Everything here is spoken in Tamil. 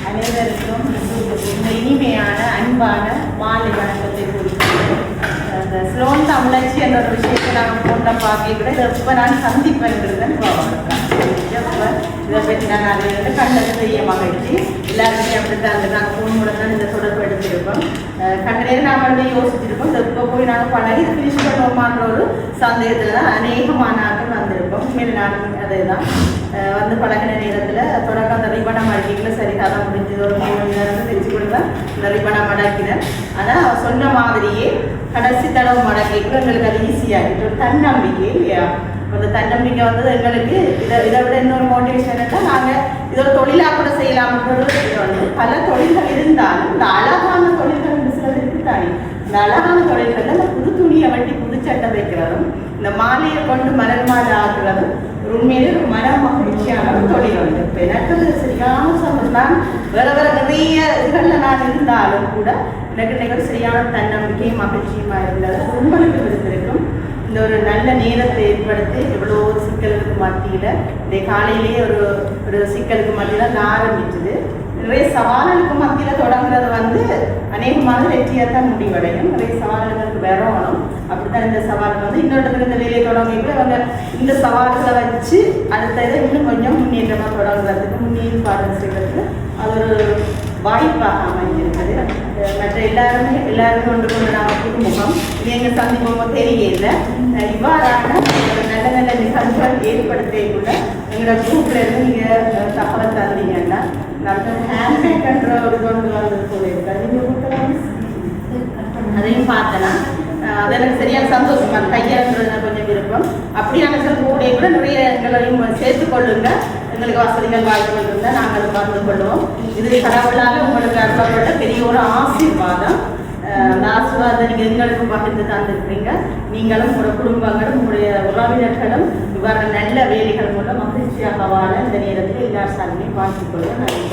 அனைவருக்கும் இந்த இனிமையான அன்பான மாலை வணக்கத்தை குறிக்கிறது. அந்த ஸ்லோன் தமிழச்சி என்ற ஒரு விஷயத்தை நான் போட்ட பார்க்க இதை இப்போ நான் சந்திப்பேன்கிறதன் இதை பற்றி நான் அதை வந்து கண்டது செய்ய மகிழ்ச்சி. எல்லாருமே அப்படித்தான் அந்த நாங்கள் ஃபோன் மூலம் தான் இந்த தொடர்பு எடுத்திருப்போம். கண்ட நேரம் நாம் வந்து யோசிச்சிருப்போம். இந்த இப்போ போய் நாங்கள் பழகி ஃபினிஷ் பண்ணுவோமான்ற ஒரு சந்தேகத்தில் தான் அநேகமான ஆட்கள் வந்திருப்போம். உண்மையில நானும் அதே தான் வந்து பழகின நேரத்தில் தொடக்க அந்த ரிபணம் அடிக்கல சரி கதை முடிஞ்சது ஒரு 3 மணி நேரம் தெரிஞ்சு கொடுத்தா இந்த ரிபணம் மடக்கினேன். ஆனால் சொன்ன மாதிரியே கடைசி தடவை மடக்கிட்டு எங்களுக்கு அது ஈஸியாகிட்டு ஒரு தன்னம்பிக்கை இல்லையா? அந்த தன்னம்பிக்கை வந்து எங்களுக்கு இதை விட இன்னொரு மோட்டிவேஷன் இருந்தால் நாங்கள் இது ஒரு தொழிலாக கூட செய்யலாம்ன்றது இது வந்து பல தொழில்கள் இருந்தாலும் இந்த அழகான தொழில்கள் சிலது இருக்குதானே. இந்த அழகான தொழில்களில் இந்த புது துணியை வட்டி புதுச்சட்டை வைக்கிறதும் இந்த மாலையை கொண்டு மலர் மாலை ஆக்குறதும் உண்மையிலே ஒரு மகிழ்ச்சியான ஒரு தொழில் வந்து இப்போ எனக்கு சரியான சம்பளம் தான். வேறு நிறைய இதுகளில் நான் இருந்தாலும் கூட எனக்கு சரியான தன்னம்பிக்கையும் மகிழ்ச்சியுமாக இருந்தது. உங்களுக்கு விருந்திருக்கும் இந்த ஒரு நல்ல நேரத்தை ஏற்படுத்தி எவ்வளோ சிக்கலுக்கு மத்தியில் இந்த காலையிலேயே ஒரு சிக்கலுக்கு மத்தியில் நான் ஆரம்பிச்சது. நிறைய சவால்களுக்கு மத்தியில் தொடங்குறது வந்து அநேகமான வெற்றியாக தான் முடிவடையும். நிறைய சவால்களுக்கு வரணும். அப்படித்தான் இந்த சவால் வந்து இன்னொரு இந்த வேலையை தொடங்கிட்டு அவங்க இந்த சவால்களை வச்சு அடுத்த இதை இன்னும் கொஞ்சம் முன்னேற்றமாக தொடங்குறதுக்கு முன்னேற்பாடு செய்கிறதுக்கு அது ஒரு வாய்ப்பாக அமைஞ்சிருக்குது. மற்ற எல்லாருமே கொண்டு நாங்கள் புதுமுகம் இது எங்கள் சந்திப்போமோ தெரியல. இவ்வாறான நல்ல நல்ல நிகழ்வுகள் ஏற்படுத்தக்குள்ள எங்களோட குரூப்ல இருந்து நீங்கள் தகவல் தந்தீங்கன்னா நல்ல ஹேண்ட்மேக்ன்ற ஒரு கொண்டு வந்து சொல்லியிருக்கேன். அதையும் பார்த்தேன்னா அது எனக்கு சரியான சந்தோஷம். அது கையாளுறது கொஞ்சம் விருப்பம். அப்படியான சில கூட கூட நிறைய எங்களையும் சேர்த்துக்கொள்ளுங்க. எங்களுக்கு வசதிகள் வாய்ப்புகள் இருந்தால் நாங்கள் அதை பகிர்ந்து கொள்வோம். இது கடவுளால் உங்களுக்கு அனுப்பப்பட்ட பெரிய ஒரு ஆசீர்வாதம். அந்த ஆசீர்வாதத்தை நீங்கள் எங்களுக்கும் பகிர்ந்து தந்துருக்கிறீங்க. நீங்களும் உங்களோட குடும்பங்களும் உங்களுடைய உறவினர்களும் இவ்வாறு நல்ல வேலைகள் மூலம் மகிழ்ச்சியாக வாழ இந்த நேரத்தில் எல்லார் சார்பிலையும் வாழ்த்துக்கொள்வோம். நன்றி.